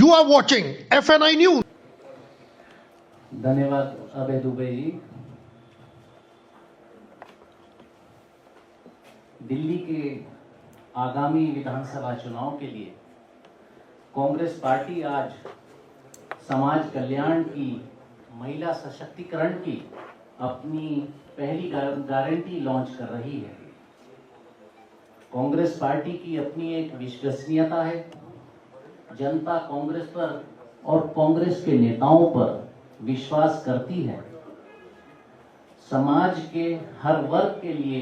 You are watching FNI News. धन्यवाद अभय दुबे जी। दिल्ली के आगामी विधानसभा चुनाव के लिए कांग्रेस पार्टी आज समाज कल्याण की, महिला सशक्तिकरण की अपनी पहली गारंटी लॉन्च कर रही है। कांग्रेस पार्टी की अपनी एक विश्वसनीयता है। जनता कांग्रेस पर और कांग्रेस के नेताओं पर विश्वास करती है। समाज के हर वर्ग के लिए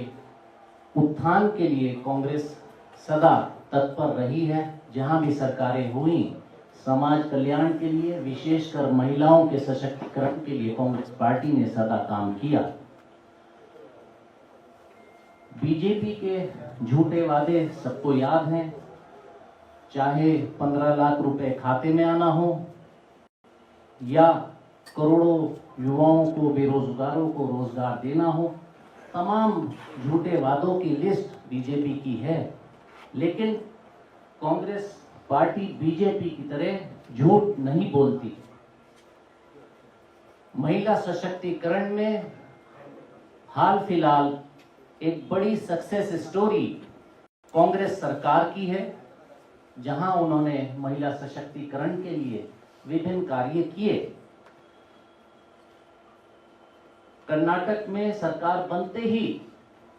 उत्थान के लिए कांग्रेस सदा तत्पर रही है। जहां भी सरकारें हुई, समाज कल्याण के लिए, विशेषकर महिलाओं के सशक्तिकरण के लिए कांग्रेस पार्टी ने सदा काम किया। बीजेपी के झूठे वादे सबको याद हैं, चाहे 15 लाख रुपए खाते में आना हो या करोड़ों युवाओं को, बेरोजगारों को रोजगार देना हो, तमाम झूठे वादों की लिस्ट बीजेपी की है। लेकिन कांग्रेस पार्टी बीजेपी की तरह झूठ नहीं बोलती। महिला सशक्तिकरण में हाल फिलहाल एक बड़ी सक्सेस स्टोरी कांग्रेस सरकार की है, जहां उन्होंने महिला सशक्तिकरण के लिए विभिन्न कार्य किए। कर्नाटक में सरकार बनते ही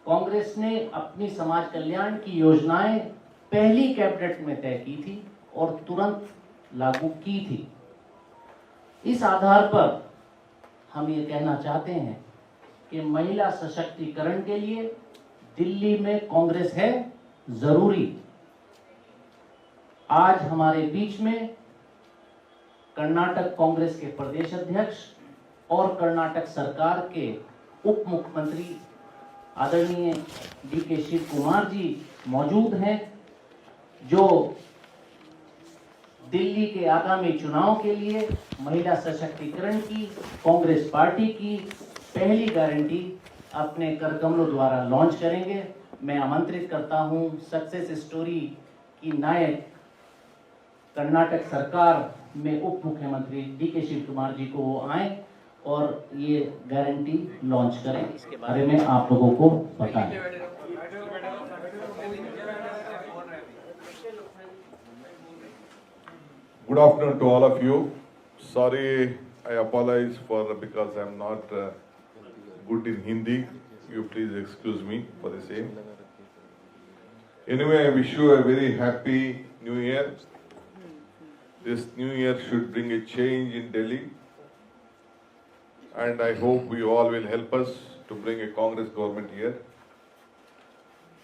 कांग्रेस ने अपनी समाज कल्याण की योजनाएं पहली कैबिनेट में तय की थी और तुरंत लागू की थी। इस आधार पर हम ये कहना चाहते हैं कि महिला सशक्तिकरण के लिए दिल्ली में कांग्रेस है जरूरी। आज हमारे बीच में कर्नाटक कांग्रेस के प्रदेश अध्यक्ष और कर्नाटक सरकार के उप मुख्यमंत्री आदरणीय डीके शिव कुमार जी मौजूद हैं, जो दिल्ली के आगामी चुनाव के लिए महिला सशक्तिकरण की कांग्रेस पार्टी की पहली गारंटी अपने करकमलों द्वारा लॉन्च करेंगे। मैं आमंत्रित करता हूं सक्सेस स्टोरी की नायक कर्नाटक सरकार में उप मुख्यमंत्री डीके शिव कुमार जी को वो आए और ये गारंटी लॉन्च करें। इसके बारे में आप लोगों को बताएं। Good afternoon to all of you. Sorry, I apologize because I'm not good in Hindi. You please excuse me for the same. Anyway, I wish you a very happy New Year. This New Year should bring a change in Delhi, and I hope you all will help us to bring a Congress government here.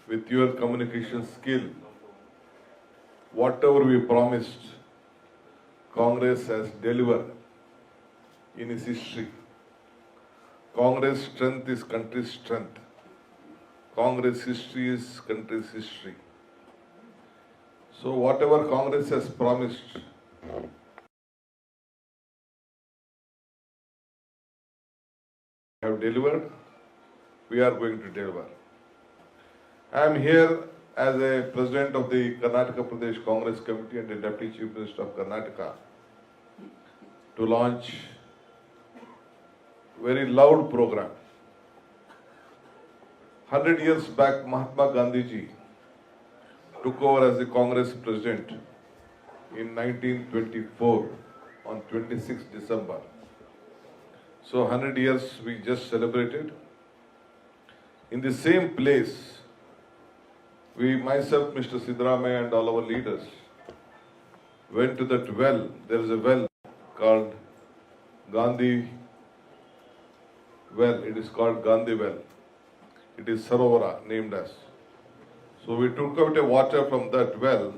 With your communication skill, whatever we promised, Congress has delivered in its history. Congress strength is country's strength. Congress history is country's history. So whatever Congress has promised, have delivered, we are going to deliver. I am here as a president of the Karnataka Pradesh Congress Committee and the Deputy Chief Minister of Karnataka to launch very loud program. 100 years back, Mahatma Gandhi ji took over as the Congress president in 1924 on 26 December. So 100 years we just celebrated. In the same place, we, myself, Mr. Siddaramaiah and all our leaders went to that well. There is a well called Gandhi well. It is called Gandhi well. It is Sarovara named as. So we took out a water from that well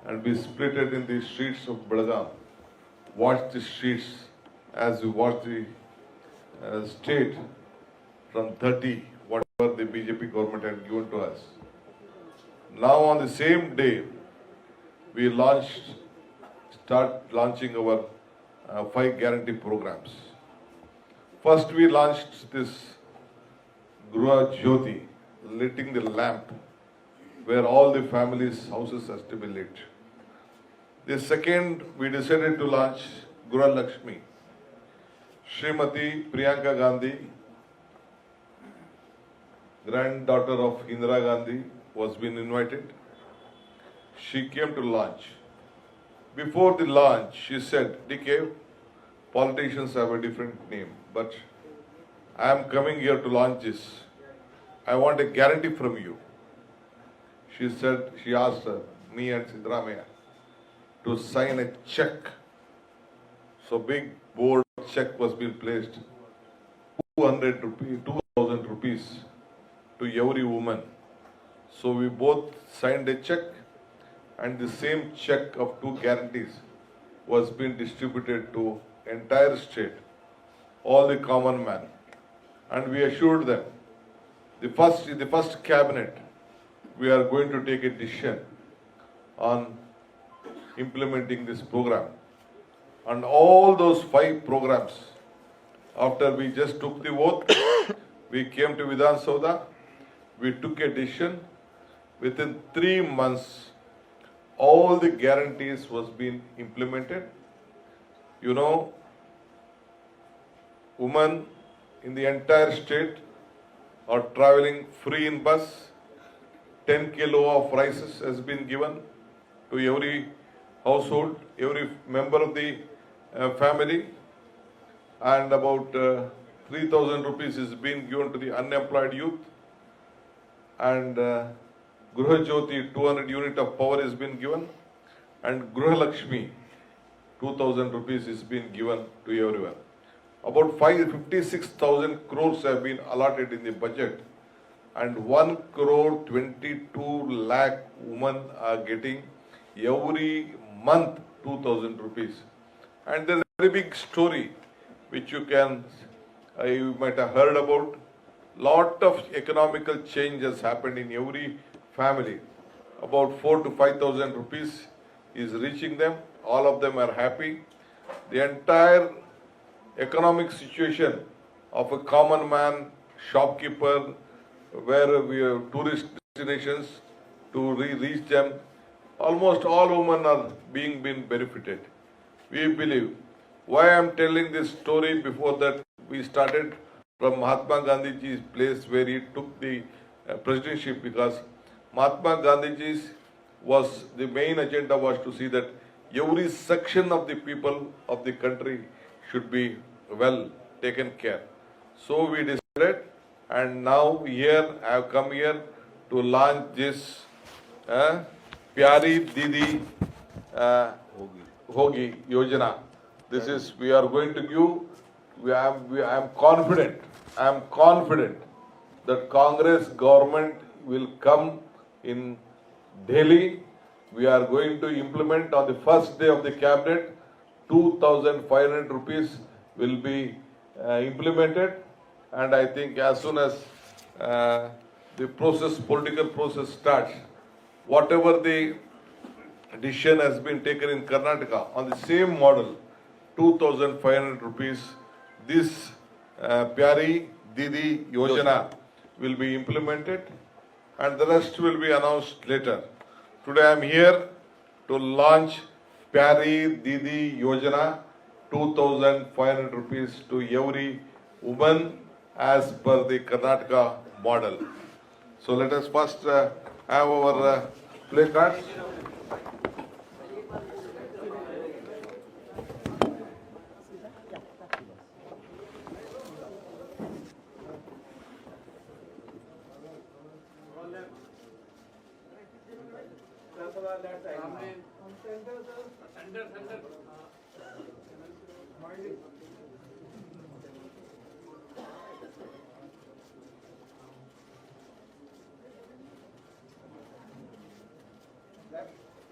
and we split it in the streets of Belgaum. Watch the streets as we watch the state from 30, whatever the BJP government had given to us. Now on the same day, we start launching our 5 guarantee programs. First we launched this Gruha Jyoti, lighting the lamp where all the families' houses has to be lit. The second, we decided to launch Gura Lakshmi. Srimati Priyanka Gandhi, granddaughter of Indira Gandhi, was been invited. She came to launch. Before the launch, she said, DK, politicians have a different name, but I am coming here to launch this. I want a guarantee from you. She said, she asked me and Siddaramaiah to sign a check. So big bold check was being placed, 200 rupees, 2,000 rupees to every woman. So we both signed a check, and the same check of 2 guarantees was being distributed to entire state, all the common man. And we assured them, in the first cabinet, we are going to take a decision on implementing this program. And all those 5 programs, after we just took the oath, we came to Vidhan Sauda, we took a decision. Within 3 months, all the guarantees was being implemented. You know, women in the entire state are traveling free in bus. 10 kilo of rices has been given to every household, every member of the family, and about 3,000 rupees is being given to the unemployed youth, and Gruha Jyoti 200 unit of power has been given, and Gruha Lakshmi 2,000 rupees is being given to everyone. About 56,000 crores have been allotted in the budget, and 1 crore 22 lakh women are getting every month 2,000 rupees. And there's a very big story which you might have heard about. Lot of economical change has happened in every family. About 4,000 to 5,000 rupees is reaching them. All of them are happy. The entire economic situation of a common man, shopkeeper, where we have tourist destinations to reach them, almost all women are being benefited. We believe. Why I am telling this story? Before that, we started from Mahatma Gandhiji's place where he took the presidency, because Mahatma Gandhiji's was the main agenda was to see that every section of the people of the country should be well taken care. So we decided, and now here I have come here to launch this Pyari Didi Hogi Yojana. This is, we are going to give, I am confident that Congress government will come in Delhi. We are going to implement on the first day of the cabinet, 2,500 rupees will be implemented, and I think as soon as the political process starts, whatever the decision has been taken in Karnataka on the same model, 2,500 rupees, this Pyari Didi Yojana will be implemented, and the rest will be announced later. Today I am here to launch Pyari Didi Yojana, 2,500 rupees to every woman as per the Karnataka model. So let us first have our play cards.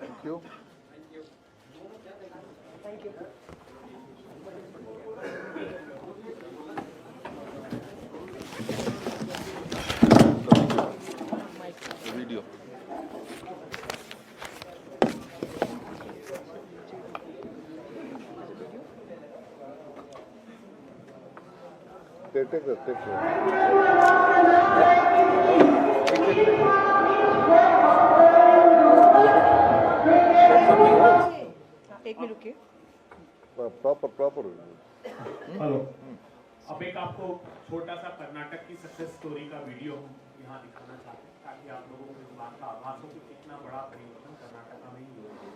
Thank you. Thank you. Video. Take एक minute रुकिए। Proper hello. अब एक आपको छोटा सा कर्नाटक की success story का video हम यहाँ दिखाना चाहते हैं ताकि आप लोगों को इस बात का आभास हो कि कितना बड़ा परिवर्तन कर्नाटक में ही हुआ है।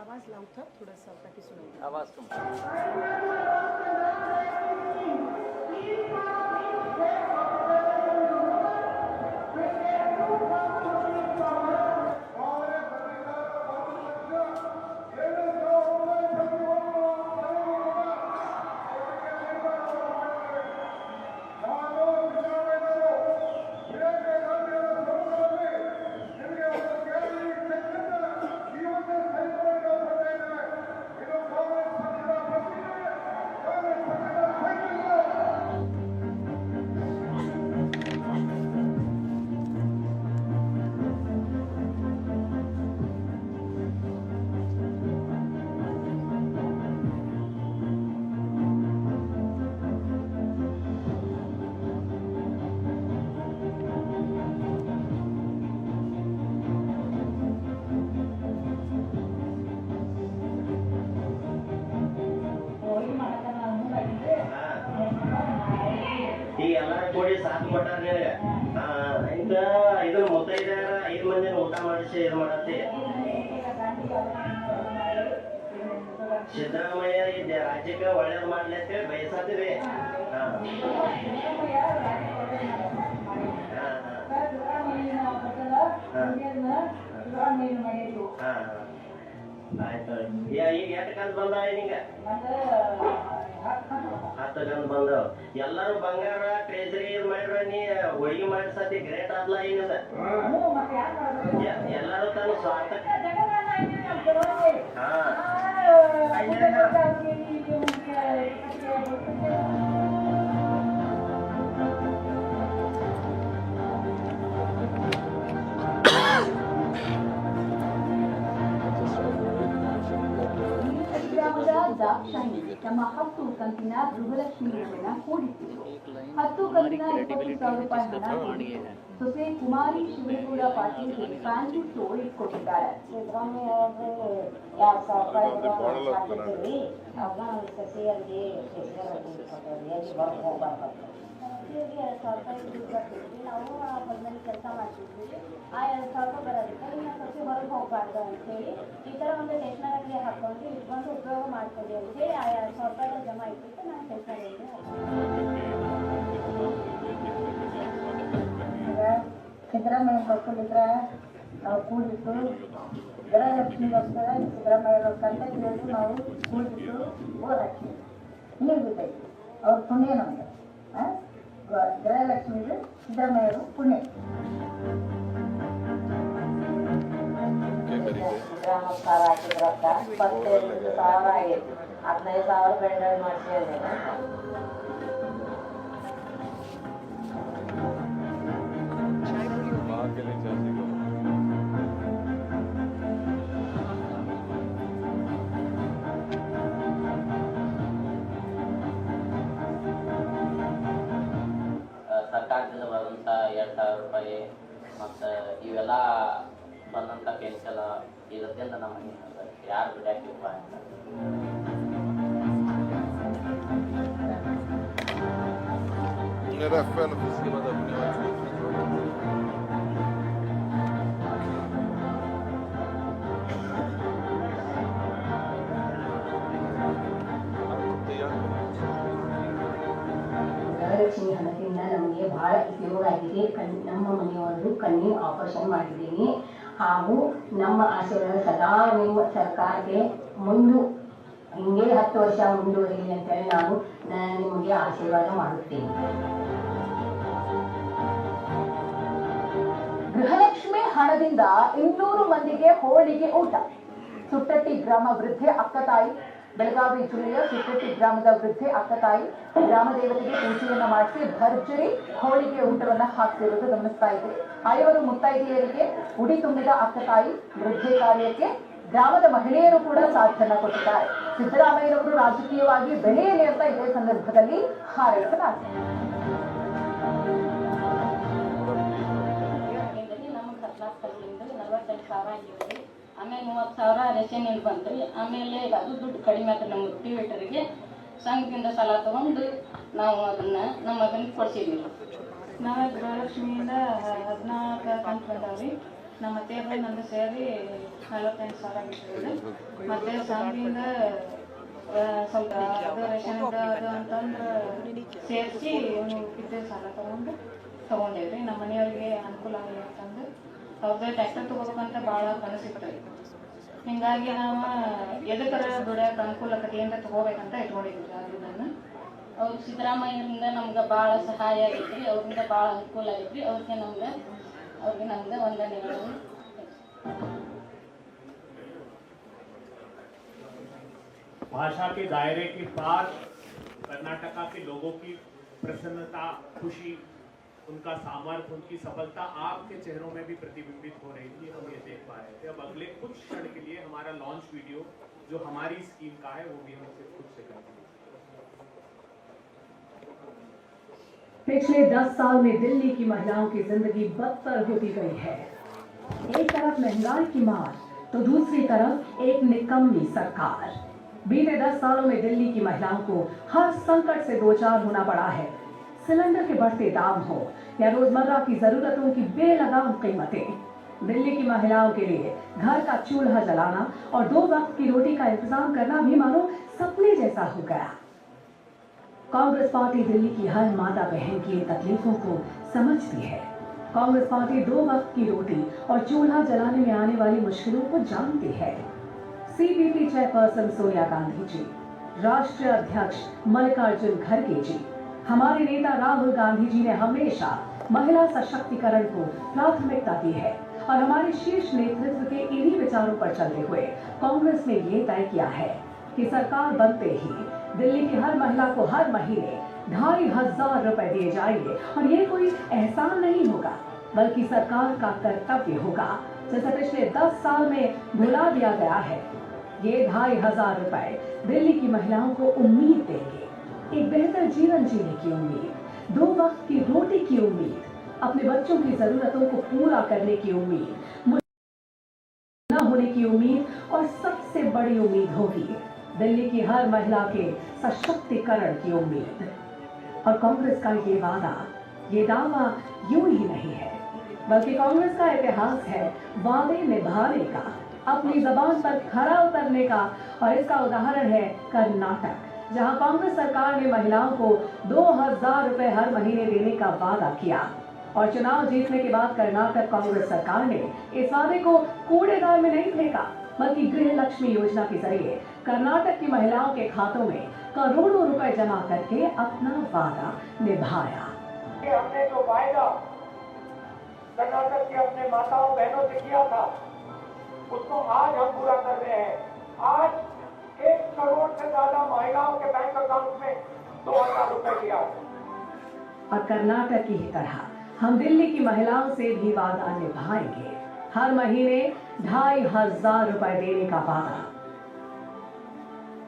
आवाज लाउड था थोड़ा सा ताकि सुनाई। आवाज कम। ಈಗ ಎಲ್ಲಾರು ಕೂಡಿ ಸಾಕು ಕೊಟ್ಟಾರ ನಿನಗ ಇಂತ ಇದನ್ನ ಮುತ್ತೈದಾರ 5 ಮಂದಿನ ಊಟ ಮಾಡಿಸಿ ಇದು ಮಾಡತ್ತಿ ಸಿದ್ದರಾಮಯ್ಯ ಈ ರಾಜ್ಯಕ್ಕೆ ಒಳ್ಳೇದು ಮಾಡ್ಲಿ ಅಂತ ಹೇಳಿ ಬಯಸತ್ತೀವಿ. ಆಯ್ತು. ಈಗ ಎಷ್ಟು ಕಂತು ಬಂದಾವ ನಿಂಗ? 10 ಕಂತು ಬಂದವ. ಎಲ್ಲರೂ ಬಂಗಾರ ಟ್ರೆಜರಿ ಇದು ಮಾಡಿದ್ರ ನೀ ಹೋಳಿಗೆ ಮಾಡಿಸತಿ ಗ್ರೇಟ್ ಆದ್ಲ ಏನದ? ಎಲ್ಲರೂ ತನ್ನ ಸ್ವಾರ್ಥ ದಾಕ್ಷಾಯಿ ನಮ್ಮ 10 ಕಂತಿನ ಗೃಹಲಕ್ಷ್ಮಿ ಯೋಜನೆ ಹೂಡಿಸಿದರು. 10 ಕಂತಿನ 20,000 ರೂಪಾಯಿ ಹಣ ಸೊಸೆ ಕುಮಾರಿ ಶಿವಗೌಡ ಪಾಟೀಲ್ಗೆ ಫ್ಯಾನ್ಸಿ ಸ್ಟೋರ್ ಇಟ್ಕೊಟ್ಟಿದ್ದಾರೆ. ನಾವು ಹೊಲದಲ್ಲಿ ಕೆಲಸ ಮಾಡ್ತಿದ್ವಿ. ಆ 2,000 ರೂಪಾಯಿ ಬರೋದಕ್ಕೆ ಇನ್ನು ಸ್ವಲ್ಪ ಹೊರಗೆ ಹೋಗಬಾರ್ದು ಅಂತೇಳಿ ಈ ಥರ ಒಂದು ಸ್ಟೇಷನರಿ ಹಾಕೊಂಡು ಇಟ್ಕೊಂಡು ಉಪಯೋಗ ಮಾಡ್ತೀವಿ ಅಂತೇಳಿ ಆ 2,000 ರೂಪಾಯಿ ಜಮಾ ಇಟ್ಬಿಟ್ಟು ನಾನು ಸ್ಟೇಷನರಿಗೆ ಸಿದ್ದರಾಮಯ್ಯ ಕರ್ಕೊಂಡಿದ್ರ ನಾವು ಕೂಡಿಟ್ಟು ಗೃಹಲಕ್ಷ್ಮಿಗೋಸ್ಕರ ಸಿದ್ದರಾಮಯ್ಯ ರೊಕ್ಕ ಅಂತ ಹೇಳಿ ನಾವು ಕೂಡಿಟ್ಟು ಓದಾಕಿ ನೀರು ಬಿದ್ದೈತಿ ಅವ್ರ ಪುಣ್ಯ ನಮ್ಗೆ ಗೃಹಲಕ್ಷ್ಮಿದು ಸಿದ್ದರಾಮಯ್ಯರು ಪುಣ್ಯ. ಸಿದ್ದರಾಮಯ್ಯ ಹಾಕಿದ ರೊಕ್ಕ 25,000 ಆಗೈತಿ. 15,000 ಬೆಂಡಲ್ ಮಾಡ್ಸಿದ್ರೆ ಸರ್ಕಾರದಿಂದ ಬರುವಂಥ 2,000 ರೂಪಾಯಿ ಮತ್ತು ಇವೆಲ್ಲ ಬಂದಂಥ ಪೆನ್ಷನ್ ಇದರಿಂದ ನಮ್ಮ ಯಾರು ಬಿಡಾಕಿಪ್ಪ ಅಂತ ಗೃಹಲಕ್ಷ್ಮಿ ಹಣದಿಂದ ನಮಗೆ ಬಹಳ ಉಪಯೋಗ ಆಗಿದೆ. ನಮ್ಮ ಮನೆಯವರು ಕಣ್ಣಿನ ಆಪರೇಷನ್ ಮಾಡಿದ್ದೀನಿ. ಹಾಗೂ ನಮ್ಮ ಆಶೀರ್ವಾದ ಸದಾ ನಿಮ್ಮ ಸರ್ಕಾರಕ್ಕೆ ಹಿಂಗೆ 10 ವರ್ಷ ಮುಂದುವರಿಲಿ ಅಂತೇಳಿ ನಾನು ನಿಮಗೆ ಆಶೀರ್ವಾದ ಮಾಡುತ್ತೇನೆ. ಗೃಹಲಕ್ಷ್ಮಿ ಹಣದಿಂದ 200 ಮಂದಿಗೆ ಹೋಳಿಗೆ ಊಟ. ಸುಟ್ಟಟ್ಟಿ ಗ್ರಾಮ ವೃದ್ಧೆ ಅಕ್ಕತಾಯಿ ಬೆಳಗಾವಿ ಜಿಲ್ಲೆಯ ಸುಟ್ಟಟ್ಟಿ ಗ್ರಾಮದ ವೃದ್ಧೆ ಅಕ್ಕತಾಯಿ ಗ್ರಾಮ ದೇವತೆಗೆ ಪೂಜೆಯನ್ನ ಮಾಡಿಸಿ ಭರ್ಜರಿ ಹೋಳಿಗೆ ಊಟವನ್ನ ಹಾಕ್ತಿರುವುದು ಗಮನಿಸ್ತಾ ಇದ್ವಿ. 5 ಮುತ್ತೈದೆಯರಿಗೆ ಉಡಿ ತುಂಬಿದ ಅಕ್ಕತಾಯಿ ವೃದ್ಧೆ ಕಾರ್ಯಕ್ಕೆ ಗ್ರಾಮದ ಮಹಿಳೆಯರು ಕೂಡ ಸಾಥನ್ನ ಕೊಟ್ಟಿದ್ದಾರೆ. ಸಿದ್ದರಾಮಯ್ಯನವರು ರಾಜಕೀಯವಾಗಿ ಬೆಳೆಯಲಿ ಅಂತ ಇದೇ ಸಂದರ್ಭದಲ್ಲಿ ಹಾರೈಸಲಾಗಿದೆ. ನಮಗೆ ಸರ್ಕಾರ 45,000 ಆಗಿರುತ್ತೆ. ಆಮೇಲೆ 30,000 ರೇಷನ್ ಬಂತ್ರಿ. ಆಮೇಲೆ ಅದು ದುಡ್ಡು ಕಡಿಮೆ ಆಯ್ತು ನಮ್ಮ ಮೋಟಿವೇಟರ್ಗೆ. ಸಂಘದಿಂದ ಸಾಲ ತಗೊಂಡು ನಾವು ಅದನ್ನ ನಮ್ಮ ಮಗನಿಗೆ ಕೊಡ್ಸಿದ್ವಿ. ನಾವು ಗೃಹಲಕ್ಷ್ಮಿಯಿಂದ 14 ಕಂತು ಬಂದಾವ್ರಿ. ನಮ್ಮ ಅತ್ತೆ ನಂದು ಸೇರಿ 45,000 ಬಿಟ್ಟಿದ್ರಿ. ಮತ್ತೆ ಸಂಘದಿಂದ ಸ್ವಲ್ಪ ಅದು ರೇಷನ್ ಅದು ಅಂತಂದ್ರೆ ಸೇರಿಸಿ ಇದ್ದ ಸಾಲ ತಗೊಂಡೇವ್ರಿ. ನಮ್ಮ ಮನೆಯವ್ರಿಗೆ ಅನುಕೂಲ ಆಗಲಿ ಅಂತಂದು ಅವ್ರದ್ದು ಟ್ರ್ಯಾಕ್ಟರ್ ತಗೋಬೇಕಂತ ಭಾಳ ಕನಸಿತ್ತು. ಹಿಂಗಾಗಿ ನಾವು ಎದಕ್ಕರ ದುಡಿಯೋಕೆ ಅನುಕೂಲಕತೆಯಿಂದ ತಗೋಬೇಕಂತ ಇಟ್ಕೊಂಡಿದ್ವಿ. ಅದನ್ನ ಅವ್ರು ಸಿದ್ದರಾಮಯ್ಯರಿಂದ ನಮ್ಗೆ ಭಾಳ ಸಹಾಯ ಆಗೈತ್ರಿ. ಅವ್ರಿಂದ ಭಾಳ ಅನುಕೂಲ ಆಗೈತ್ರಿ. ಅವ್ರಿಗೆ ನಮ್ಗೆ ವಂದನೆಗಳು. भाषा के दायरे के पार कर्नाटका के लोगों की प्रसन्नता, खुशी, उनका सामर्थ्य, उनकी सफलता आपके चेहरों में भी प्रतिबिंबित हो रही थी, हम ये देख पा रहे थे। अब अगले कुछ क्षण के लिए हमारा लॉन्च वीडियो जो हमारी स्कीम का है वो भी हम सिर्फ कुछ सेकंड। पिछले 10 साल में दिल्ली की महिलाओं की जिंदगी बदतर होती गई है। एक तरफ महंगाई की मार तो दूसरी तरफ एक निकम्मी सरकार। बीते 10 सालों में दिल्ली की महिलाओं को हर संकट से दो चार होना पड़ा है। सिलेंडर के बढ़ते दाम हो या रोजमर्रा की जरूरतों की बेलगाम कीमतें, दिल्ली की महिलाओं के लिए घर का चूल्हा जलाना और 2 वक्त की रोटी का इंतजाम करना भी मानो सपने जैसा हो गया। कांग्रेस पार्टी दिल्ली की हर माता बहन की तकलीफों को समझती है। कांग्रेस पार्टी 2 वक्त की रोटी और चूल्हा जलाने में आने वाली मुश्किलों को जानती है। सीपीपी चेयरपर्सन सोनिया गांधी जी, राष्ट्रीय अध्यक्ष मल्लिकार्जुन खड़गे जी, हमारे नेता राहुल गांधी जी ने हमेशा महिला सशक्तिकरण को प्राथमिकता दी है और हमारे शीर्ष नेतृत्व के इन्हीं विचारों पर चलते हुए कांग्रेस ने ये तय किया है कि सरकार बनते ही दिल्ली की हर महिला को हर महीने 2,500 रुपए दिए जाएंगे और ये कोई एहसान नहीं होगा बल्कि सरकार का कर्तव्य होगा, जैसे पिछले 10 साल में भुला दिया गया है। ये 2,500 रुपए दिल्ली की महिलाओं को उम्मीद देंगे, एक बेहतर जीवन जीने की उम्मीद, 2 वक्त की रोटी की उम्मीद, अपने बच्चों की जरूरतों को पूरा करने की उम्मीद, न होने की उम्मीद और सबसे बड़ी उम्मीद होगी दिल्ली की हर महिला के सशक्तिकरण की उम्मीद। और कांग्रेस का ये दावा यूं ही नहीं है बल्कि कांग्रेस का इतिहास है वादे निभाने का, अपनी जबान पर खरा उतरने का। और इसका उदाहरण है कर्नाटक, जहां कांग्रेस सरकार ने महिलाओं को 2,000 रुपए हर महीने देने का वादा किया और चुनाव जीतने के बाद कर्नाटक कांग्रेस सरकार ने इस वादे को कूड़ेदान में नहीं फेंका बल्कि गृह लक्ष्मी योजना के जरिए कर्नाटक की महिलाओं के खातों में करोड़ों रुपए जमा करके अपना वादा निभाया। हमने जो वायदा कर्नाटक के अपने माताओं बहनों से किया था उसको आज हम पूरा कर रहे हैं। आज 1 करोड़ से ज्यादा महिलाओं के बैंक अकाउंट में 2,000 रुपए दिया है। और कर्नाटक की ही तरह हम दिल्ली की महिलाओं से भी वादा निभाएंगे, हर महीने 2,500 रुपए देने का वादा।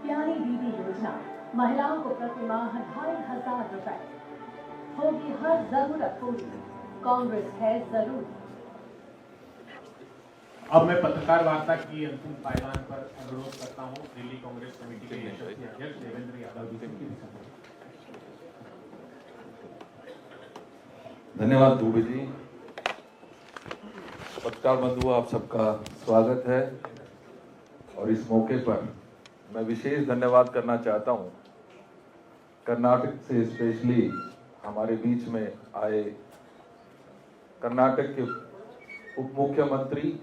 प्यारी दीदी योजना महिलाओं को प्रति माह 2,500 रुपए, होगी हर जरूरत पूरी, कांग्रेस है जरूर। अब मैं पत्रकार वार्ता की अंतिम पायदान पर अनुरोध करता हूं दिल्ली कांग्रेस कमेटी के यशस्वी अध्यक्ष देवेंद्र यादव जी की। धन्यवाद दुबे जी। पत्रकार बंधु, आप सबका स्वागत है और इस मौके पर मैं विशेष धन्यवाद करना चाहता हूं कर्नाटक से स्पेशली हमारे बीच में आए कर्नाटक के उप मुख्यमंत्री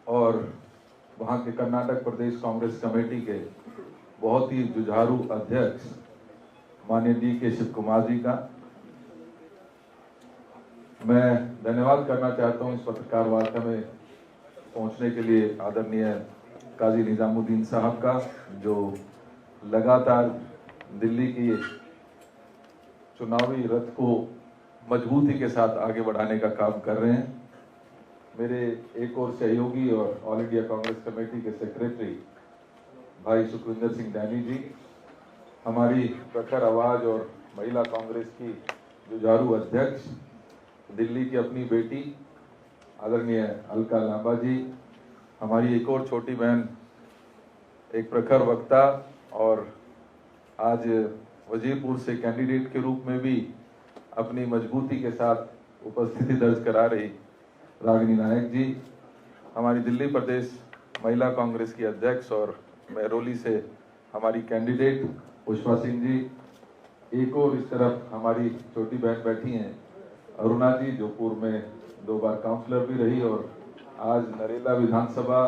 और वहां के कर्नाटक प्रदेश कांग्रेस कमेटी के बहुत ही जुझारू अध्यक्ष माननीय डी.के. शिव कुमार जी का मैं धन्यवाद करना चाहता हूं। इस पत्रकार वार्ता में पहुंचने के लिए आदरणीय काजी निजामुद्दीन साहब का, जो लगातार दिल्ली की चुनावी रथ को मजबूती के साथ आगे बढ़ाने का काम कर रहे हैं। मेरे एक और सहयोगी और ऑल इंडिया कांग्रेस कमेटी के सेक्रेटरी भाई सुखविंदर सिंह डैनी जी, हमारी प्रखर आवाज और महिला कांग्रेस की जुझारू अध्यक्ष, दिल्ली की अपनी बेटी आदरणीय अलका लांबा जी, हमारी एक और छोटी बहन, एक प्रखर वक्ता और आज वजीरपुर से कैंडिडेट के रूप में भी अपनी मजबूती के साथ उपस्थिति दर्ज करा रही रागिनी नायक जी, हमारी दिल्ली प्रदेश महिला कांग्रेस की अध्यक्ष और महरौली से हमारी कैंडिडेट पुष्पा सिंह जी, एक और इस तरफ हमारी छोटी बहन बैठी हैं अरुणा जी, जो पूर्व में 2 बार काउंसलर भी रही और आज नरेला विधानसभा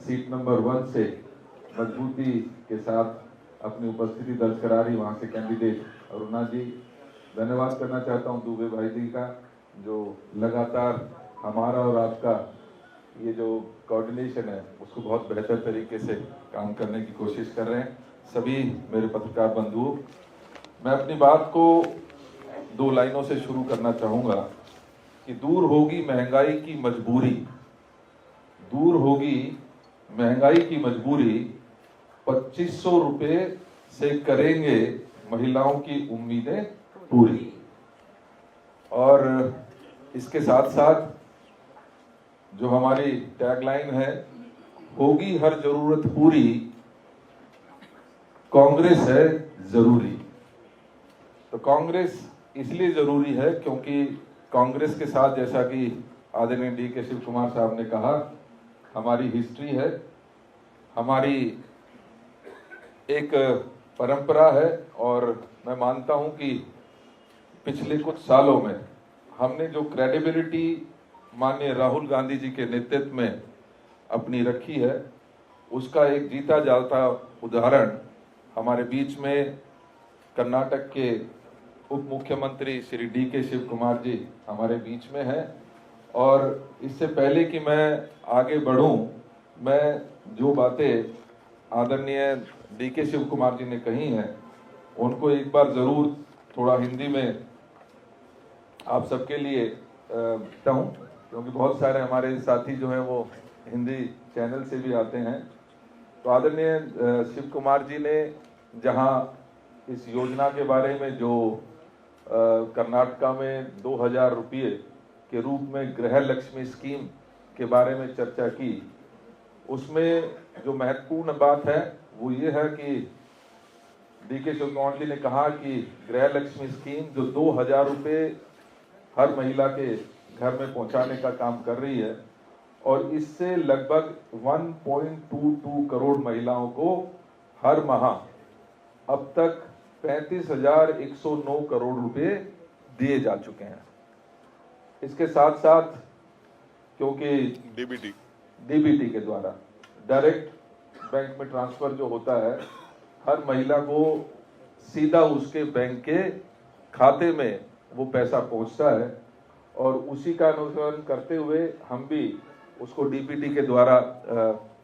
सीट नंबर 1 से मजबूती के साथ अपनी उपस्थिति दर्ज करा रही वहाँ से कैंडिडेट अरुणा जी। धन्यवाद करना चाहता हूँ दुबे भाई जी का, जो लगातार हमारा और आपका ये जो कोऑर्डिनेशन है उसको बहुत बेहतर तरीके से काम करने की कोशिश कर रहे हैं। सभी मेरे पत्रकार बंधुओं, मैं अपनी बात को 2 लाइनों से शुरू करना चाहूँगा कि दूर होगी महंगाई की मजबूरी, दूर होगी महंगाई की मजबूरी, 2500 रुपये से करेंगे महिलाओं की उम्मीदें पूरी। और इसके साथ साथ जो हमारी टैगलाइन है, होगी हर जरूरत पूरी, कांग्रेस है जरूरी। तो कांग्रेस इसलिए जरूरी है क्योंकि कांग्रेस के साथ, जैसा कि आदरणीय डी.के. शिव कुमार साहब ने कहा, हमारी हिस्ट्री है, हमारी एक परंपरा है और मैं मानता हूं कि पिछले कुछ सालों में हमने जो क्रेडिबिलिटी माननीय राहुल गांधी जी के नेतृत्व में अपनी रखी है, उसका एक जीता जागता उदाहरण हमारे बीच में कर्नाटक के उप मुख्यमंत्री श्री डी.के. शिव कुमार जी हमारे बीच में है। और इससे पहले कि मैं आगे बढ़ूं, मैं जो बातें आदरणीय डी.के. शिव कुमार जी ने कही हैं उनको एक बार जरूर थोड़ा हिंदी में आप सबके लिए कहता हूँ, क्योंकि बहुत सारे हमारे साथी जो हैं वो हिंदी चैनल से भी आते हैं। तो आदरणीय शिव कुमार जी ने जहाँ इस योजना के बारे में जो कर्नाटका में 2000 रुपये के रूप में गृह लक्ष्मी स्कीम के बारे में चर्चा की, उसमें जो महत्वपूर्ण बात है वो ये है कि डी.के. शिव कुमार जी ने कहा कि गृह लक्ष्मी स्कीम जो 2000 रुपये हर महिला के घर में पहुंचाने का काम कर रही है और इससे लगभग 1.22 करोड़ महिलाओं को हर माह अब तक 35,109 करोड़ रुपए दिए जा चुके हैं। इसके साथ साथ क्योंकि डीबीटी के द्वारा डायरेक्ट बैंक में ट्रांसफर जो होता है, हर महिला को सीधा उसके बैंक के खाते में वो पैसा पहुंचता है और उसी का अनुसरण करते हुए हम भी उसको डीबीटी के द्वारा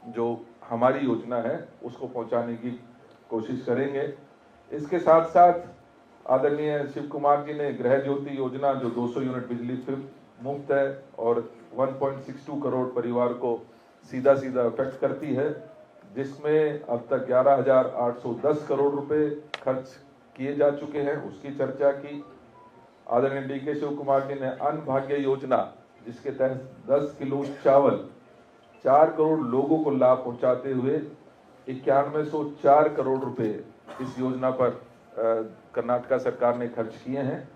जो हमारी योजना है उसको पहुंचाने की कोशिश करेंगे। इसके साथ साथ आदरणीय शिव कुमार जी ने गृह ज्योति योजना जो 200 यूनिट बिजली मुफ्त है और 1.62 करोड़ परिवार को सीधा इफेक्ट करती है, जिसमें अब तक 11,810 करोड़ रुपए खर्च किए जा चुके हैं, उसकी चर्चा की। आदरणीय डी.के. शिव कुमार जी ने अन्न भाग्य योजना, जिसके तहत 10 किलो चावल 4 करोड़ लोगों को लाभ पहुंचाते हुए 9104 करोड़ रुपए इस योजना पर कर्नाटका सरकार ने खर्च किए हैं।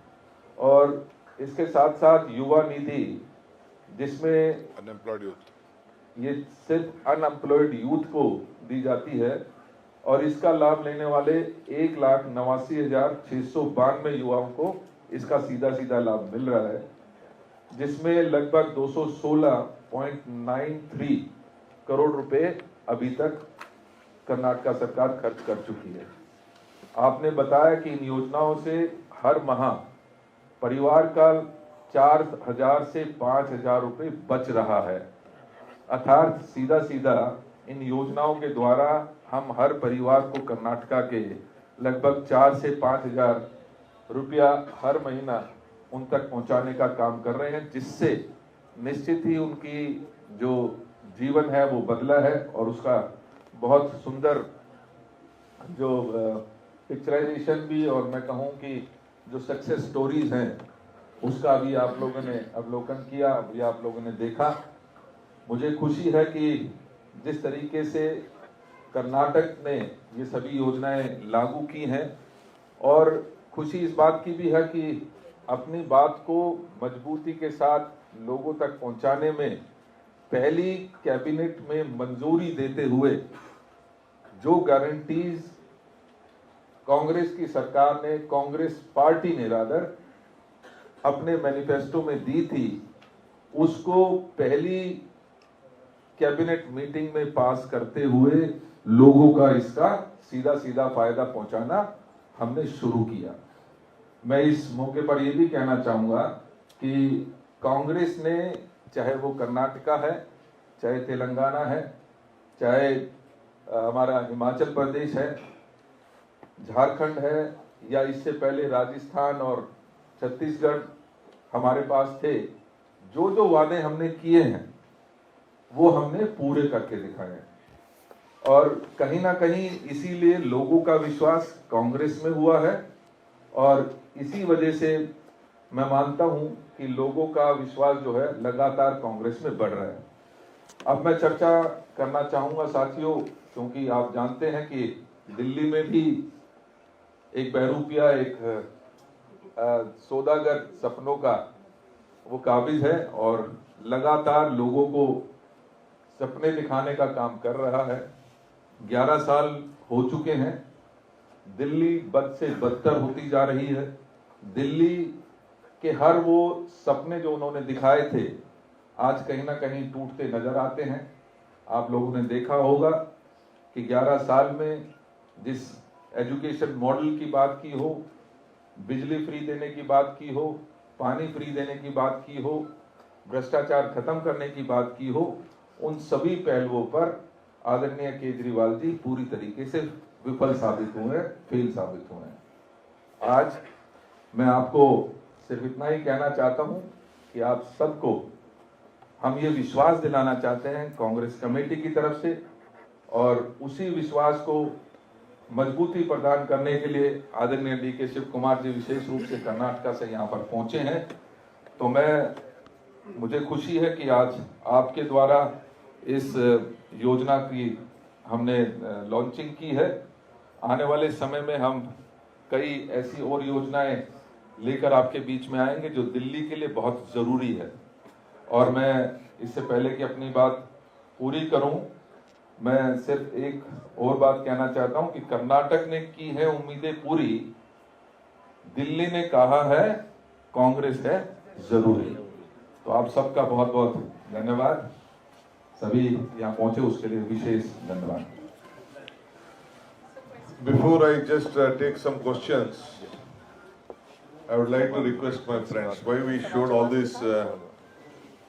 और इसके साथ साथ युवा निधि, जिसमें अनएम्प्लॉयड यूथ, ये सिर्फ अनएम्प्लॉयड यूथ को दी जाती है और इसका लाभ लेने वाले 1,89,692 युवाओं को इसका सीधा लाभ मिल रहा है, जिसमें लगभग 216.93 करोड़ रुपए अभी तक कर्नाटका सरकार खर्च कर चुकी है। आपने बताया कि इन योजनाओं से हर माह परिवार का 4,000 से 5,000 रुपए बच रहा है, अर्थात सीधा इन योजनाओं के द्वारा हम हर परिवार को कर्नाटका के लगभग 4 से 5,000 रुपया हर महीना उन तक पहुंचाने का काम कर रहे हैं, जिससे निश्चित ही उनकी जो जीवन है वो बदला है और उसका बहुत सुंदर जो पिक्चराइजेशन भी और मैं कहूँ कि जो सक्सेस स्टोरीज हैं उसका भी आप लोगों ने अवलोकन किया, अभी आप लोगों ने देखा। मुझे खुशी है कि जिस तरीके से कर्नाटक ने ये सभी योजनाएं लागू की हैं, और खुशी इस बात की भी है कि अपनी बात को मजबूती के साथ लोगों तक पहुंचाने में पहली कैबिनेट में मंजूरी देते हुए जो गारंटीज कांग्रेस की सरकार ने, कांग्रेस पार्टी ने रादर अपने मैनिफेस्टो में दी थी, उसको पहली कैबिनेट मीटिंग में पास करते हुए लोगों का इसका सीधा सीधा फायदा पहुंचाना हमने शुरू किया। मैं इस मौके पर यह भी कहना चाहूंगा कि कांग्रेस ने, चाहे वो कर्नाटका है, चाहे तेलंगाना है, चाहे हमारा हिमाचल प्रदेश है, झारखंड है, या इससे पहले राजस्थान और छत्तीसगढ़ हमारे पास थे, जो जो वादे हमने किए हैं वो हमने पूरे करके दिखाए हैं। और कहीं ना कहीं इसीलिए लोगों का विश्वास कांग्रेस में हुआ है, और इसी वजह से मैं मानता हूं कि लोगों का विश्वास जो है लगातार कांग्रेस में बढ़ रहा है। अब मैं चर्चा करना चाहूंगा साथियों, क्योंकि आप जानते हैं कि दिल्ली में भी एक बहरूपिया, एक सौदागर सपनों का वो काबिज है और लगातार लोगों को सपने दिखाने का काम कर रहा है। 11 साल हो चुके हैं, दिल्ली बद से बदतर होती जा रही है। दिल्ली के हर वो सपने जो उन्होंने दिखाए थे आज कहीं ना कहीं टूटते नजर आते हैं। आप लोगों ने देखा होगा कि 11 साल में जिस एजुकेशन मॉडल की बात की हो, बिजली फ्री देने की बात की हो, पानी फ्री देने की बात की हो, भ्रष्टाचार खत्म करने की बात की हो, उन सभी पहलुओं पर आदरणीय केजरीवाल जी पूरी तरीके से विफल साबित हुए, फेल साबित हुए। आज मैं आपको सिर्फ इतना ही कहना चाहता हूं कि आप सबको हम ये विश्वास दिलाना चाहते हैं कांग्रेस कमेटी की तरफ से, और उसी विश्वास को मजबूती प्रदान करने के लिए आदरणीय DK शिव कुमार जी विशेष रूप से कर्नाटका से यहाँ पर पहुंचे हैं। तो मुझे खुशी है कि आज आपके द्वारा इस योजना की हमने लॉन्चिंग की है। आने वाले समय में हम कई ऐसी और योजनाएं लेकर आपके बीच में आएंगे जो दिल्ली के लिए बहुत जरूरी है। और मैं इससे पहले कि अपनी बात पूरी करूं, मैं सिर्फ एक और बात कहना चाहता हूं कि कर्नाटक ने की है उम्मीदें पूरी, दिल्ली ने कहा है कांग्रेस है जरूरी। तो आप सबका बहुत बहुत धन्यवाद। सभी यहाँ पहुंचे उसके लिए विशेष धन्यवाद। Before I just take some questions, I would like to request my friends, why we showed all these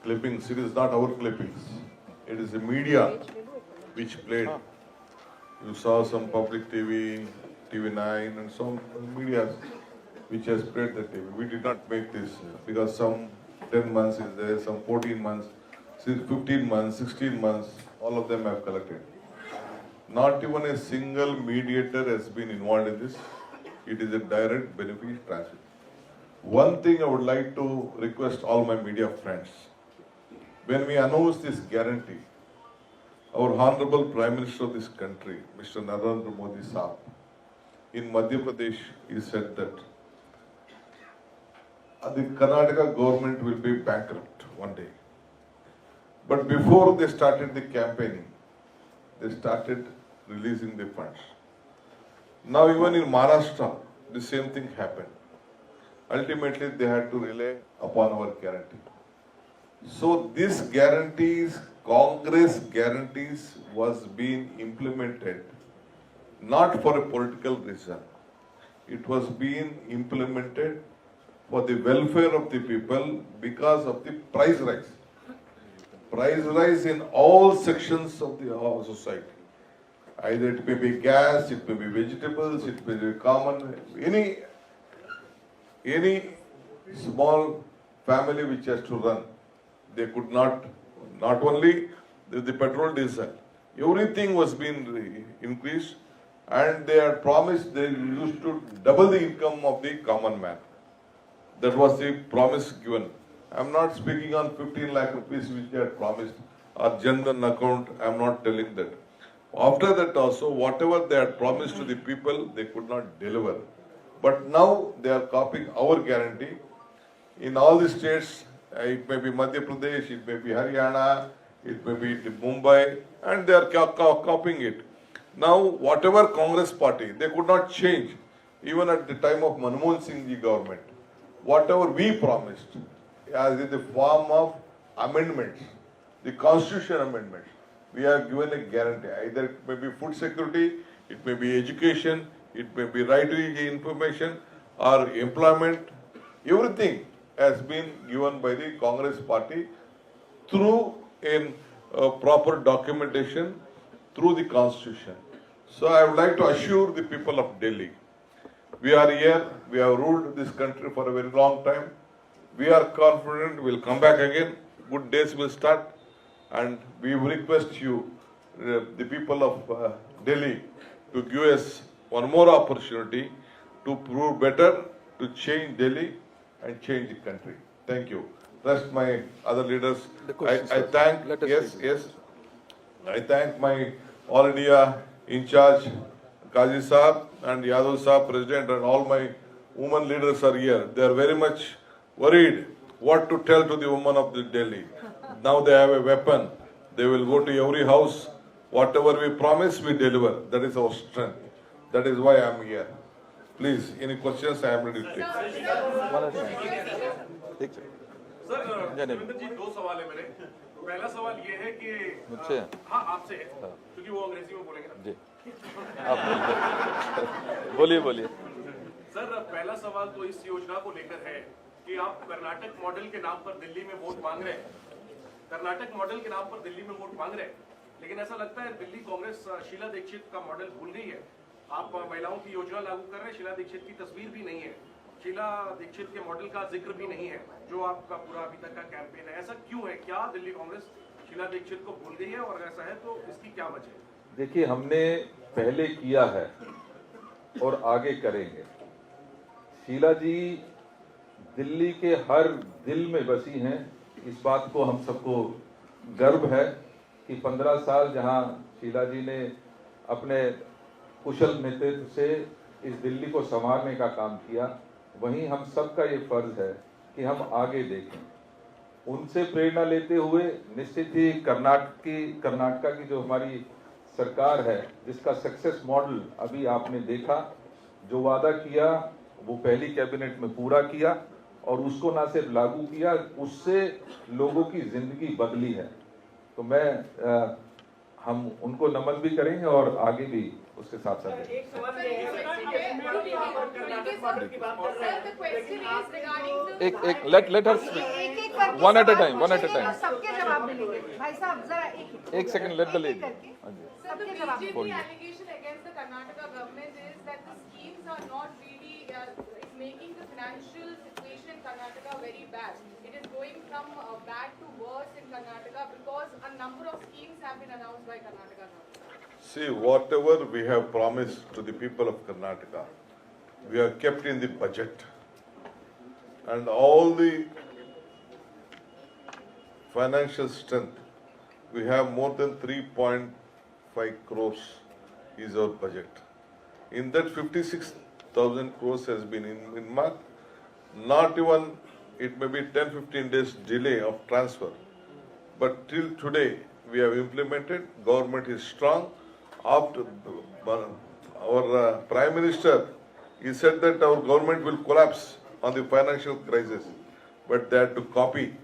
clippings. It is not our clippings. It is the media which played. You saw some public TV, TV9 and some media which has played the TV. We did not make this because some 10 months is there, some 14 months, 15 months, 16 months, all of them have collected. Not even a single mediator has been involved in this. It is a direct benefit transfer. One thing I would like to request all my media friends. When we announce this guarantee, our Honorable Prime Minister of this country, Mr. Narendra Modi Saab, in Madhya Pradesh, he said that the Karnataka government will be bankrupt one day. But before they started the campaigning, they started releasing the funds. Now even in Maharashtra, the same thing happened. Ultimately, they had to rely upon our guarantee. So this guarantees, Congress guarantees was being implemented not for a political reason. It was being implemented for the welfare of the people because of the price rise. Price rise in all sections of the society. Either it may be gas, it may be vegetables, it may be common, any small family which has to run, they could not only the petrol, diesel, everything was being increased, and they had promised they used to double the income of the common man. That was the promise given. I am not speaking on 15 lakh rupees which they had promised. or Jan Dhan account, I'm not telling that. After that also, whatever they had promised to the people, they could not deliver. But now they are copying our guarantee. In all the states, it may be Madhya Pradesh, it may be Haryana, it may be Mumbai, and they are copying it. Now, whatever Congress party, they could not change, even at the time of Manmohan Singh ji government. Whatever we promised, as in the form of amendments, the constitution amendments, we have given a guarantee. Either it may be food security, it may be education, it may be right to information or employment. Everything has been given by the Congress party through a proper documentation, through the constitution. So I would like to assure the people of Delhi, we are here, we have ruled this country for a very long time. We are confident we will come back again, good days will start, and we request you, the people of Delhi, to give us one more opportunity to prove better, to change Delhi and change the country. Thank you. Rest my other leaders. I thank, I thank my All India in charge, Kazi Saab and Yadav Saab, President, and all my women leaders are here. They are very much worried what to tell to the women of the Delhi. Now they have a weapon. They will go to every house. Whatever we promise, we deliver. That is our strength. That is why I am here. Please, any questions, I am ready to take. Sir Devendra ji दो सवाल है मेरे। पहला सवाल ये है कि मुझसे हाँ आपसे है क्योंकि वो अंग्रेजी में बोलेंगे ना जी आप बोलिए बोलिए सर पहला सवाल तो इस योजना को लेकर है कि आप कर्नाटक मॉडल के नाम पर दिल्ली में वोट मांग रहे हैं, कर्नाटक मॉडल के नाम पर दिल्ली में वोट मांग रहे हैं, लेकिन ऐसा लगता है दिल्ली कांग्रेस शीला दीक्षित का मॉडल भूल गई है। आप महिलाओं की योजना लागू कर रहे हैं, शीला दीक्षित की तस्वीर भी नहीं है, शीला दीक्षित के मॉडल का जिक्र भी नहीं है, जो आपका पूरा अभी तक का कैंपेन है। ऐसा क्यों है? क्या दिल्ली कांग्रेस शीला दीक्षित को भूल गई है और ऐसा है तो इसकी क्या वजह है? देखिए, हमने पहले किया है और आगे करेंगे। शीला जी दिल्ली के हर दिल में बसी हैं। इस बात को हम सबको गर्व है कि 15 साल जहां शीला जी ने अपने कुशल नेतृत्व से इस दिल्ली को संवारने का काम किया, वहीं हम सबका ये फर्ज है कि हम आगे देखें। उनसे प्रेरणा लेते हुए निश्चित ही कर्नाटका की जो हमारी सरकार है, जिसका सक्सेस मॉडल अभी आपने देखा, जो वादा किया वो पहली कैबिनेट में पूरा किया और उसको ना सिर्फ लागू किया, उससे लोगों की जिंदगी बदली है। तो मैं हम उनको नमन भी करेंगे और आगे भी उसके साथ साथ एक let her speak one at a time सबके जवाब मिलेंगे भाई साहब, जरा एक सेकंड लेट द लेडी। सबके जवाब allegation against the Karnataka government is that the schemes are not really making the financial situation in Karnataka very bad. It is going from bad to worse in Karnataka because a number of schemes have been announced by Karnataka government. See, whatever we have promised to the people of Karnataka, we have kept in the budget. And all the financial strength, we have more than 3.5 crores is our budget. In that 56,000 crores has been in mark. Not even, it may be 10-15 days delay of transfer. But till today, we have implemented, government is strong. After our Prime Minister, he said that our government will collapse on the financial crisis, but they had to copy.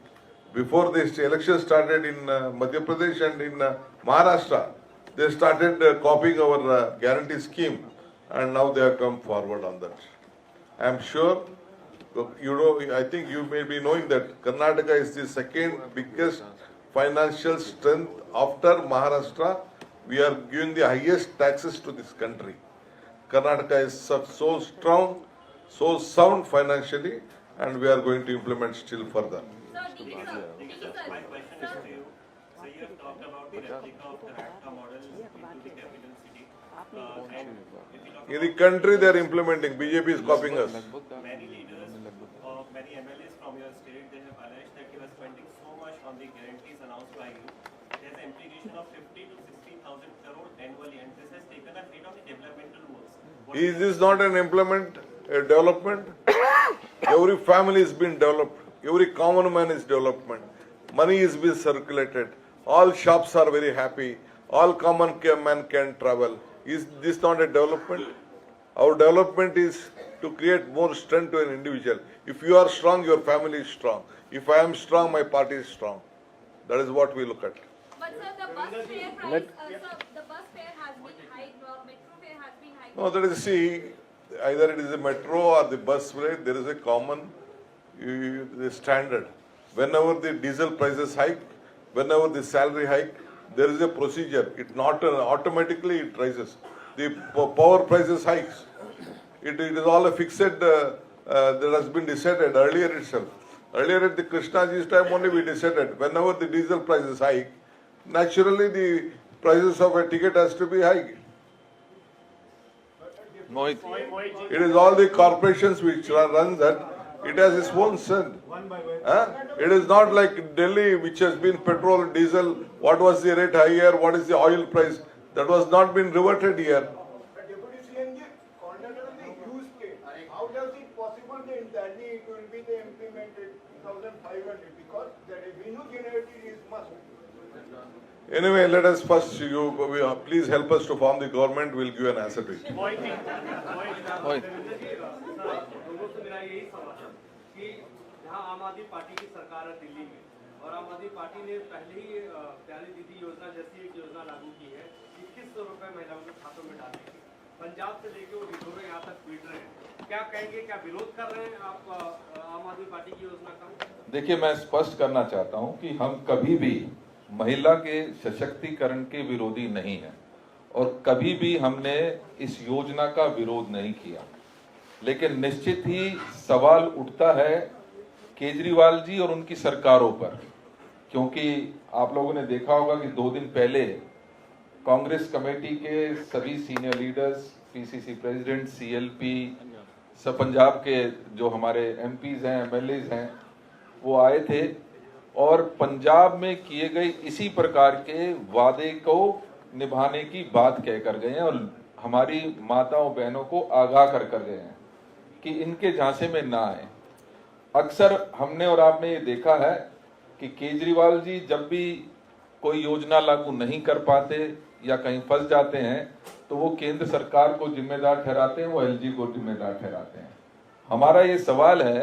Before this election started in Madhya Pradesh and in Maharashtra, they started copying our guarantee scheme, and now they have come forward on that. I am sure, you know, I think you may be knowing that Karnataka is the second biggest financial strength after Maharashtra. We are giving the highest taxes to this country. Karnataka is so strong, so sound financially, and we are going to implement still further. My question is to you. So you have talked about the replica of the Karnataka model into the capital city. In the country they are implementing, BJP is copying us. Many leaders, many MLAs from your state, they have alleged that you are spending so much on the guarantees announced by you has an implication of 50 to 60,000 crore annually, and this has taken a hit on the developmental works. Is this not an implement, a development? Every family is being developed. Every common man is development. Money is being circulated. All shops are very happy. All common man can travel. Is this not a development? Our development is to create more strength to an individual. If you are strong, your family is strong. If I am strong, my party is strong. That is what we look at. But sir, the bus fare price, sir, the bus fare has been hiked, or metro fare has been hiked. No, that is, see, either it is a metro or the bus rate, there is a common the standard. Whenever the diesel prices hike, whenever the salary hike, there is a procedure. It not automatically it rises. The power prices hikes. It is all a fixed that has been decided earlier itself. Earlier at the Krishnaji's time only we decided whenever the diesel prices hike, naturally the prices of a ticket has to be high. Mohit. It is all the corporations which run that. It has its own sin. It is not like Delhi, which has been petrol, diesel. What was the rate higher? What is the oil price? That was not been reverted here. Deputy CM, conduct of the use case. How does it possible that in Delhi it will be implemented 2,500 because the revenue generated is must. Anyway, let us first, please help us to form the government. We'll give an answer to it. जहाँ आम आदमी party की सरकार है दिल्ली में और आम आदमी पार्टी ने पहले ही प्यारी दीदी योजना जैसी एक योजना लागू की है 2100 रुपए महिलाओं के खातों में डालने की। पंजाब से लेके वो विधोरे यहाँ तक पीट रहे हैं, क्या कहेंगे, क्या विरोध कर रहे हैं आप आम आदमी पार्टी की योजना का? देखिए, मैं स्पष्ट करना चाहता हूं कि हम कभी भी महिला के सशक्तिकरण के विरोधी नहीं हैं और कभी भी हमने इस योजना का विरोध नहीं किया, लेकिन निश्चित ही सवाल उठता है केजरीवाल जी और उनकी सरकारों पर, क्योंकि आप लोगों ने देखा होगा कि 2 दिन पहले कांग्रेस कमेटी के सभी senior leaders, PCC president, CLP, सब पंजाब के जो हमारे एमपीज हैं, एमएलएज हैं, वो आए थे और पंजाब में किए गए इसी प्रकार के वादे को निभाने की बात कहकर गए हैं और हमारी माताओं बहनों को आगाह कर गए हैं कि इनके झांसे में ना आए। अक्सर हमने और आपने ये देखा है कि केजरीवाल जी जब भी कोई योजना लागू नहीं कर पाते या कहीं फंस जाते हैं तो वो केंद्र सरकार को जिम्मेदार ठहराते हैं, वो एलजी को जिम्मेदार ठहराते हैं। हमारा ये सवाल है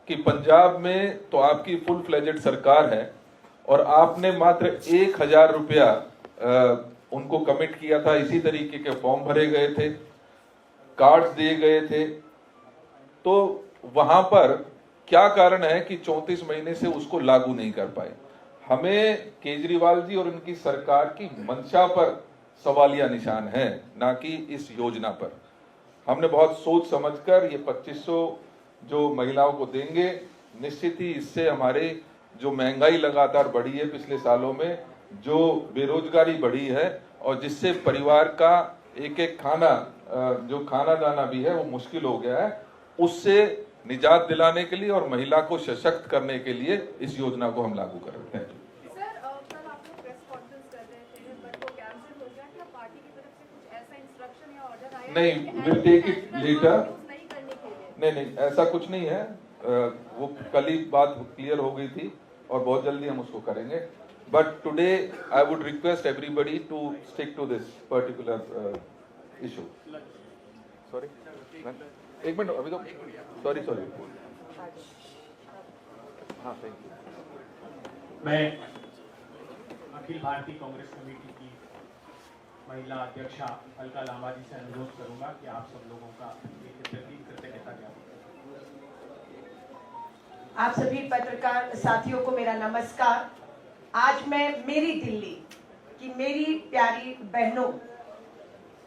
कि पंजाब में तो आपकी फुल फ्लेजेड सरकार है और आपने मात्र 1000 रुपया उनको कमिट किया था, इसी तरीके के फॉर्म भरे गए थे, कार्ड्स दिए गए थे, तो वहां पर क्या कारण है कि 34 महीने से उसको लागू नहीं कर पाए? हमें केजरीवाल जी और उनकी सरकार की मंशा पर सवालिया निशान है, ना कि इस योजना पर। हमने बहुत सोच समझकर ये 2500 जो महिलाओं को देंगे, निश्चित ही इससे हमारे जो महंगाई लगातार बढ़ी है पिछले सालों में, जो बेरोजगारी बढ़ी है और जिससे परिवार का एक एक खाना जो खाना दाना भी है वो मुश्किल हो गया है, उससे निजात दिलाने के लिए और महिला को सशक्त करने के लिए इस योजना को हम लागू कर रहे हैं। सर, कल आप लोग प्रेस कॉन्फ्रेंस कर रहे थे बट वो कैंसिल हो गया, क्या पार्टी की तरफ से कुछ ऐसा इंस्ट्रक्शन या ऑर्डर आया? नहीं, विल टेक इट लेटर। नहीं करने के लिए? नहीं, ऐसा कुछ नहीं है। वो कल ही बात क्लियर हो गई थी और बहुत जल्दी हम उसको करेंगे। But today I would request everybody to stick to this particular issue. Sorry, एक मिनट, अभी तो सॉरी। हाँ, थैंक यू। मैं अखिल भारतीय कांग्रेस कमेटी की महिला अध्यक्षा अलका लांबा जी से अनुरोध करूंगा कि आप सब लोगों का एक कृतज्ञता ज्ञापन करें। आप सभी पत्रकार साथियों को मेरा नमस्कार। आज मैं मेरी दिल्ली की मेरी प्यारी बहनों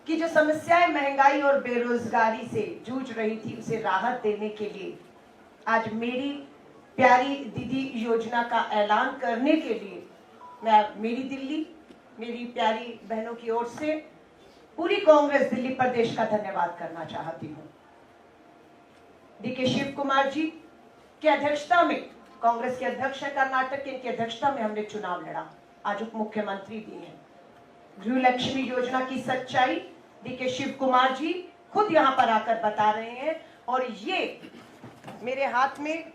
की जो समस्याएं महंगाई और बेरोजगारी से जूझ रही थी उसे राहत देने के लिए आज मेरी प्यारी दीदी योजना का ऐलान करने के लिए मैं मेरी दिल्ली मेरी प्यारी बहनों की ओर से पूरी कांग्रेस दिल्ली प्रदेश का धन्यवाद करना चाहती हूँ। डीके शिव कुमार जी की अध्यक्षता में, कांग्रेस के अध्यक्ष है कर्नाटक के, इनकी अध्यक्षता में हमने चुनाव लड़ा आज उप मुख्यमंत्री भी हैं। गृह लक्ष्मी योजना की सच्चाई डीके शिव कुमार जी खुद यहाँ पर आकर बता रहे हैं। और ये मेरे हाथ में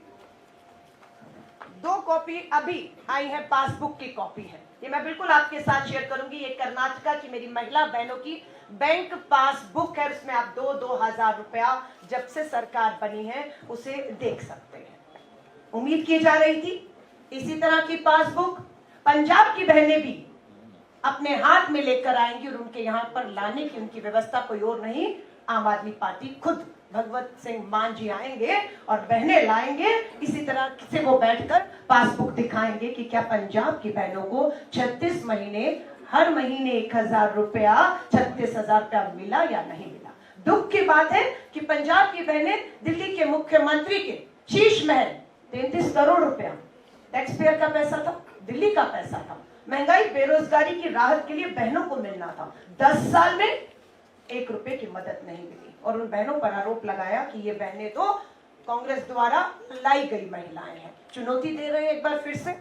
2 कॉपी अभी आई है, पासबुक की कॉपी है, ये मैं बिल्कुल आपके साथ शेयर करूंगी। ये कर्नाटका की मेरी महिला बहनों की बैंक पासबुक है, उसमें आप 2,000 रुपया जब से सरकार बनी है उसे देख सकते हैं। उम्मीद की जा रही थी इसी तरह की पासबुक पंजाब की बहनें भी अपने हाथ में लेकर आएंगी और उनके यहाँ पर लाने की उनकी व्यवस्था कोई और नहीं, आम आदमी पार्टी खुद भगवत सिंह मान जी आएंगे और बहनें लाएंगे। इसी तरह से वो बैठकर पासबुक दिखाएंगे कि क्या पंजाब की बहनों को 36 महीने हर महीने 1,000 रुपया 36,000 रुपया मिला या नहीं मिला। दुख की बात है कि पंजाब की बहनें दिल्ली के मुख्यमंत्री के शीश महल 33 करोड़ रुपया टैक्स पेयर का पैसा था, दिल्ली का पैसा था, महंगाई बेरोजगारी की राहत के लिए बहनों को मिलना था। 10 साल में 1 रुपए की मदद नहीं मिली और उन बहनों पर आरोप लगाया कि ये बहनें तो कांग्रेस द्वारा लाई गई महिलाएं हैं। चुनौती दे रहे हैं एक बार फिर से।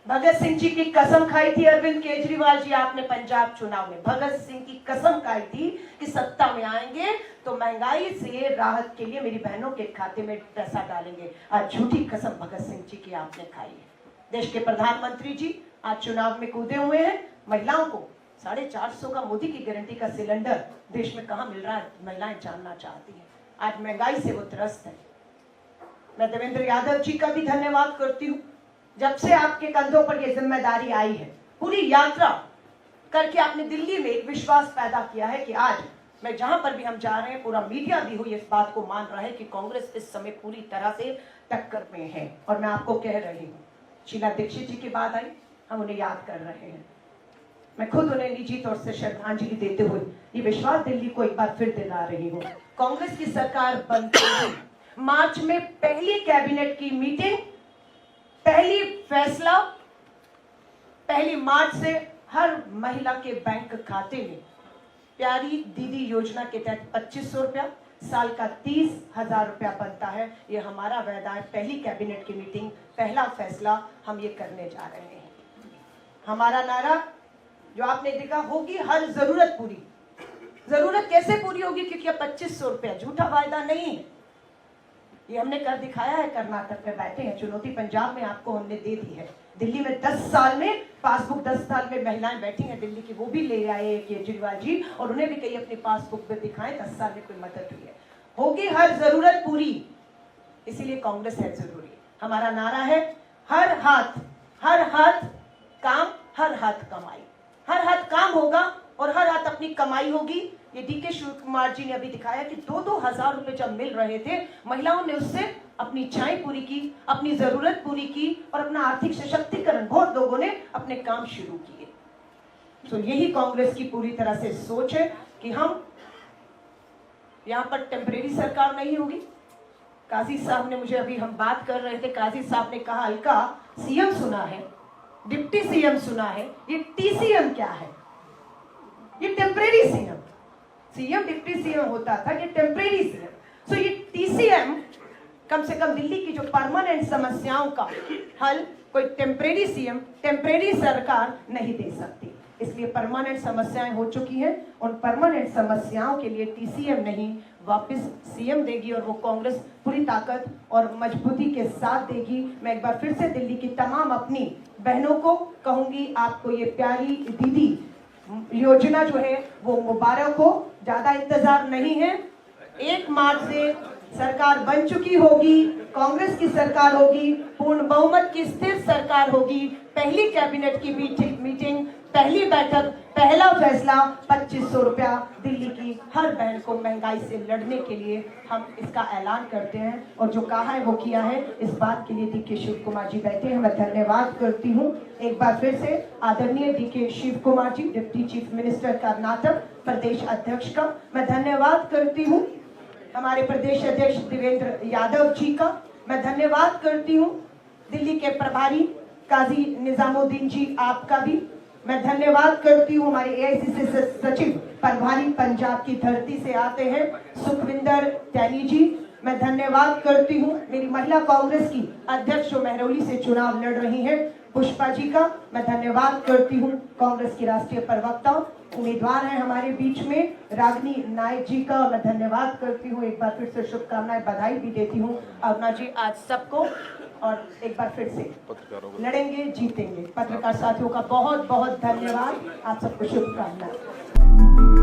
भगत सिंह जी की कसम खाई थी अरविंद केजरीवाल जी आपने पंजाब चुनाव में, भगत सिंह की कसम खाई थी कि सत्ता में आएंगे तो महंगाई से राहत के लिए मेरी बहनों के खाते में पैसा डालेंगे। आज झूठी कसम भगत सिंह जी की आपने खाई है। देश के प्रधानमंत्री जी आज चुनाव में कूदे हुए हैं। महिलाओं को 450 का मोदी की गारंटी का सिलेंडर देश में कहां मिल रहा है, महिलाएं जानना चाहती हैं। आज महंगाई से वो त्रस्त है। मैं देवेंद्र यादव जी का भी धन्यवाद करती हूँ। जब से आपके कंधों पर ये जिम्मेदारी आई है, पूरी यात्रा करके आपने दिल्ली में एक विश्वास पैदा किया है कि आज मैं जहां पर भी हम जा रहे हैं, पूरा मीडिया भी हुई इस बात को मान रहा है कि कांग्रेस इस समय पूरी तरह से टक्कर में है। और मैं आपको कह रही हूँ, शीला दीक्षित जी की बात आई, हम उन्हें याद कर रहे हैं। मैं खुद उन्हें निजी तौर से श्रद्धांजलि देते हुए ये विश्वास दिल्ली को एक बार फिर दिला रही हूँ। कांग्रेस की सरकार बनते ही मार्च में पहली कैबिनेट की मीटिंग, पहली फैसला, 1 मार्च से हर महिला के बैंक खाते में प्यारी दीदी योजना के तहत 2,500 रुपया, साल का 30,000 रुपया बनता है। ये हमारा वायदा है। पहली कैबिनेट की मीटिंग, पहला फैसला हम ये करने जा रहे हैं। हमारा नारा जो आपने देखा, होगी हर जरूरत पूरी। जरूरत कैसे पूरी होगी? क्योंकि अब 2,500 रुपया झूठा वायदा नहीं है, ये हमने कर दिखाया है। कर्नाटक में बैठे हैं, चुनौती पंजाब में आपको हमने दे दी है। दिल्ली में 10 साल में पासबुक 10 साल में महिलाएं बैठी हैं दिल्ली की, वो भी ले आए केजरीवाल जी और उन्हें भी कहीं अपनी पासबुक पे दिखाएं 10 साल में कोई मदद हुई है। होगी हर जरूरत पूरी, इसीलिए कांग्रेस है जरूरी। हमारा नारा है हर हाथ काम, हर हाथ कमाई। हर हाथ काम होगा और हर हाथ अपनी कमाई होगी। ये डीके शिव कुमार जी ने अभी दिखाया कि 2,000 रुपए जब मिल रहे थे, महिलाओं ने उससे अपनी इच्छाएं पूरी की, अपनी जरूरत पूरी की और अपना आर्थिक सशक्तिकरण, बहुत लोगों ने अपने काम शुरू किए। तो यही कांग्रेस की पूरी तरह से सोच है कि हम यहाँ पर टेम्परेरी सरकार नहीं होगी। काजी साहब ने मुझे अभी हम बात कर रहे थे, काजी साहब ने कहा हल्का सीएम सुना है, डिप्टी सीएम सुना है, ये टीसीएम क्या है? ये temporary CM, CM deputy CM होता था, ये टेम्परेरी सीएम। सो ये टीसीएम कम से कम दिल्ली की जो परमानेंट समस्याओं का हल कोई टेम्परेरी सीएम, टेम्परेरी सरकार नहीं दे सकती। इसलिए परमानेंट समस्याएं हो चुकी हैं, उन परमानेंट समस्याओं के लिए टीसीएम नहीं, वापस सीएम देगी और वो कांग्रेस पूरी ताकत और मजबूती के साथ देगी। मैं एक बार फिर से दिल्ली की तमाम अपनी बहनों को कहूंगी, आपको ये प्यारी दीदी योजना जो है वो मुबारक हो। ज्यादा इंतजार नहीं है, 1 मार्च से सरकार बन चुकी होगी, कांग्रेस की सरकार होगी, पूर्ण बहुमत की स्थिर सरकार होगी। पहली कैबिनेट की मीटिंग, पहली बैठक, पहला फैसला 2,500 रुपया दिल्ली की हर बहन को महंगाई से लड़ने के लिए हम इसका ऐलान करते हैं। और जो कहा है वो किया है, इस बात के लिए डीके शिव कुमार जी बैठे हैं, मैं धन्यवाद करती हूँ एक बार फिर से आदरणीय DK Shiv Kumar ji, deputy chief minister Karnataka, प्रदेश अध्यक्ष का मैं धन्यवाद करती हूँ। हमारे प्रदेश अध्यक्ष देवेंद्र यादव जी का मैं धन्यवाद करती हूँ। दिल्ली के प्रभारी काजी निजामुद्दीन जी, आपका भी मैं धन्यवाद करती हूँ। हमारे एआईसीसी सचिव प्रभारी पंजाब की धरती से आते हैं सुखविंदर टैनी जी, मैं धन्यवाद करती हूँ। मेरी महिला कांग्रेस की अध्यक्ष जो महरौली से चुनाव लड़ रही हैं पुष्पा जी का मैं धन्यवाद करती हूँ। कांग्रेस की राष्ट्रीय प्रवक्ता उम्मीदवार हैं हमारे बीच में रागिनी नायक जी का मैं धन्यवाद करती हूँ। एक बार फिर से शुभकामनाएं बधाई भी देती हूँ। अरुणा जी आज सबको और एक बार फिर से लड़ेंगे जीतेंगे। पत्रकार साथियों का बहुत बहुत धन्यवाद। आप सबको शुभकामनाएं।